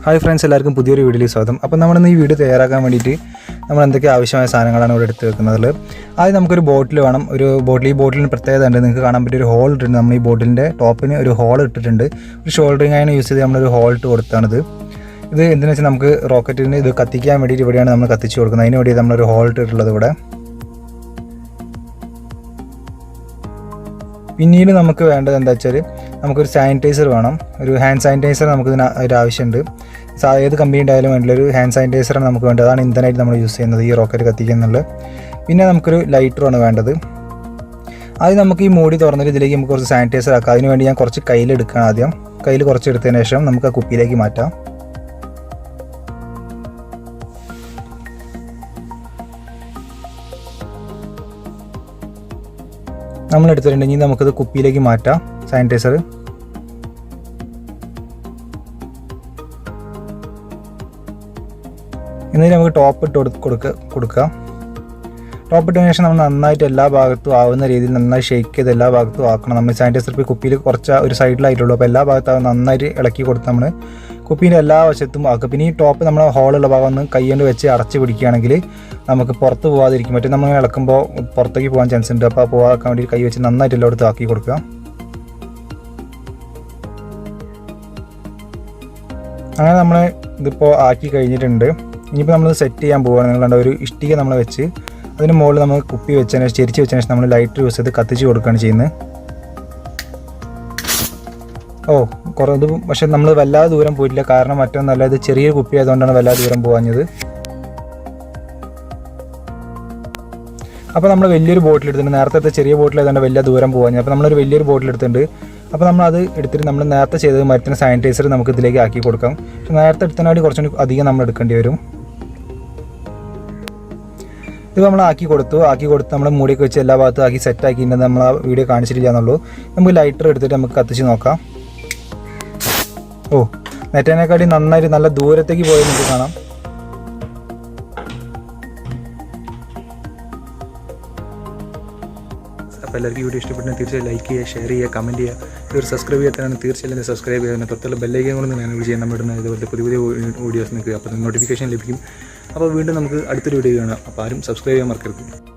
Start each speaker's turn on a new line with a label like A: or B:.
A: Hi friends, എല്ലാവർക്കും പുതിയൊരു വീഡിയോയിൽ സ്വാഗതം. അപ്പോൾ നമ്മളിന്ന് ഈ വീഡിയോ തയ്യാറാക്കാൻ വേണ്ടിയിട്ട് നമ്മൾ എന്തൊക്കെ ആവശ്യമായ സാധനങ്ങളാണ് ഇവിടെ എടുത്ത് വെക്കുന്നത്. ആദ്യം നമുക്കൊരു ബോട്ടിൽ വേണം. ഈ ബോട്ടിലിന് പ്രത്യേകത ഉണ്ട്. നിങ്ങൾക്ക് കാണാൻ പറ്റിയ ഒരു ഹോൾ ഇട്ടിട്ടുണ്ട്. നമ്മൾ ഈ ബോട്ടിലിൻ്റെ ടോപ്പിന് ഒരു ഹോൾ ഇട്ടിട്ടുണ്ട്. ഒരു ഷോൾഡറിങ് ആയാണ് യൂസ് ചെയ്ത് നമ്മളൊരു ഹോൾ ഇട്ട് കൊടുത്താണിത്. ഇത് എന്തിനാ വെച്ചാൽ നമുക്ക് റോക്കറ്റിന് ഇത് കത്തിക്കാൻ വേണ്ടിയിട്ട് ഇവിടെയാണ് നമ്മൾ കത്തിച്ച് കൊടുക്കുന്നത്. അതിന് വേണ്ടി നമ്മളൊരു ഹോൾ ഇട്ടിട്ടുള്ളത് ഇവിടെ. പിന്നീട് നമുക്ക് വേണ്ടത് എന്താ വെച്ചാൽ നമുക്കൊരു സാനിറ്റൈസർ വേണം. ഒരു ഹാൻഡ് സാനിറ്റൈസർ നമുക്ക് ഒരു ആവശ്യമുണ്ട്. ഏത് കമ്പനീൻ്റെ ആയാലും വേണ്ടില്ല, ഒരു ഹാൻഡ് സാനിറ്റൈസറാണ് നമുക്ക് വേണ്ടത്. അതാണ് ഇന്ധനമായിട്ട് നമ്മൾ യൂസ് ചെയ്യുന്നത് ഈ റോക്കറ്റ് കത്തിക്കുന്നുള്ളത്. പിന്നെ നമുക്കൊരു ലൈറ്ററാണ് വേണ്ടത്. ആദ്യം നമുക്ക് ഈ മൂടി തുറന്നിട്ട് ഇതിലേക്ക് നമുക്ക് കുറച്ച് സാനിറ്റൈസർ ആക്കാം. അതിന് വേണ്ടി ഞാൻ കുറച്ച് കയ്യിലെടുക്കണം. ആദ്യം കയ്യിൽ കുറച്ച് എടുത്തതിന് ശേഷം നമുക്ക് ആ കുപ്പിയിലേക്ക് മാറ്റാം. നമ്മൾ എടുത്തിട്ടുണ്ടെങ്കിൽ നമുക്കത് കുപ്പിയിലേക്ക് മാറ്റാം സാനിറ്റൈസർ. എന്നിട്ട് നമുക്ക് ടോപ്പ് ഇട്ട് കൊടുക്കാം. ടോപ്പ് ഇട്ടതിന് ശേഷം നമ്മൾ നന്നായിട്ട് എല്ലാ ഭാഗത്തും ആവുന്ന രീതിയിൽ നന്നായി ഷെയ്ക്ക് ചെയ്ത് എല്ലാ ഭാഗത്തും ആക്കണം. നമ്മൾ സാനിറ്റൈസർ ഇപ്പോൾ കുപ്പിയിൽ കുറച്ച് ഒരു സൈഡിലായിട്ടുള്ളൂ. അപ്പോൾ എല്ലാ ഭാഗത്തും നന്നായിട്ട് ഇളക്കി കൊടുത്ത് നമ്മൾ കുപ്പീൻ്റെ എല്ലാ വശത്തും ആക്കുക. പിന്നെ ഈ ടോപ്പ് നമ്മൾ ഹോളുള്ള ഭാഗം ഒന്ന് കൈകൊണ്ട് വെച്ച് അടച്ച് പിടിക്കുകയാണെങ്കിൽ നമുക്ക് പുറത്ത് പോകാതിരിക്കും. മറ്റേ നമ്മൾ ഇളക്കുമ്പോൾ പുറത്തേക്ക് പോകാൻ ചാൻസ് ഉണ്ട്. അപ്പോൾ പോകാൻ വേണ്ടി കൈ വെച്ച് നന്നായിട്ട് എല്ലായിടത്തും ആക്കി കൊടുക്കുക. അങ്ങനെ നമ്മൾ ഇതിപ്പോൾ ആക്കി കഴിഞ്ഞിട്ടുണ്ട്. ഇനിയിപ്പോൾ നമ്മൾ സെറ്റ് ചെയ്യാൻ പോവുകയാണ്. നിങ്ങളുടെ ഒരു ഇഷ്ടിക നമ്മൾ വെച്ച് അതിന് മുകളിൽ നമ്മൾ കുപ്പി വെച്ചതിന് ശേഷം ചെരിച്ച് വെച്ചതിന് ശേഷം നമ്മൾ ലൈറ്റർ യൂസ് ചെയ്ത് കത്തിച്ച് കൊടുക്കുകയാണ് ചെയ്യുന്നത്. ഇത് പക്ഷേ നമ്മൾ വല്ലാതെ ദൂരം പോയിട്ടില്ല. കാരണം മറ്റൊന്നല്ല, ഇത് ചെറിയൊരു കുപ്പി ആയതുകൊണ്ടാണ് വല്ലാതെ ദൂരം പോകാഞ്ഞത്. അപ്പോൾ നമ്മൾ വലിയൊരു ബോട്ടിൽ എടുത്തിട്ടുണ്ട്. നേരത്തെ ചെറിയ ബോട്ടിൽ ആയതുകൊണ്ട് വലിയ ദൂരം പോകാഞ്ഞത്. അപ്പോൾ നമ്മളൊരു വലിയൊരു ബോട്ടിൽ എടുത്തിട്ടുണ്ട്. അപ്പോൾ നമ്മളത് എടുത്തിട്ട് നമ്മൾ നേരത്തെ ചെയ്തത് മറ്റൊരു സാനിറ്റൈസർ നമുക്ക് ഇതിലേക്ക് ആക്കി കൊടുക്കാം. പക്ഷേ നേരത്തെ എടുത്തതിനാടി കുറച്ചുകൂടി അധികം നമ്മൾ എടുക്കേണ്ടി വരും. ഇത് നമ്മൾ ആക്കി കൊടുത്ത് നമ്മൾ മൂടിയൊക്കെ വെച്ച് എല്ലാ ഭാഗത്തും ആക്കി സെറ്റ് ആക്കിയിട്ടുണ്ടെന്ന് നമ്മൾ ആ വീഡിയോ കാണിച്ചിട്ടില്ല എന്നുള്ളൂ. നമുക്ക് ലൈറ്റർ എടുത്തിട്ട് നമുക്ക് കത്തിച്ച് നോക്കാം. നെറ്റിനെക്കാട്ടി നന്നായിട്ട് നല്ല ദൂരത്തേക്ക് പോയി നമുക്ക് കാണാം. അപ്പോൾ എല്ലാവർക്കും വീഡിയോ ഇഷ്ടപ്പെട്ടെങ്കിൽ തീർച്ചയായും ലൈക്ക് ചെയ്യുക, ഷെയർ ചെയ്യുക, കമൻറ്റ് ചെയ്യുക. ഇതൊരു സബ്സ്ക്രൈബ് ചെയ്യാത്തതാണ് തീർച്ചയായും സബ്സ്ക്രൈബ് ചെയ്യുക. തൊട്ടുള്ള ബെല്ലൈക്കൻ കൊണ്ട് ഞാൻ ചെയ്യാൻ പറ്റുന്ന ഇതുപോലത്തെ പുതിയ വീഡിയോസ് നിങ്ങൾക്ക് അപ്പോൾ നോട്ടിഫിക്കേഷൻ ലഭിക്കും. അപ്പോൾ വീണ്ടും നമുക്ക് അടുത്തൊരു വീഡിയോ കാണാം. അപ്പോൾ ആരും സബ്സ്ക്രൈബ് ചെയ്യാൻ മറക്കരുത്.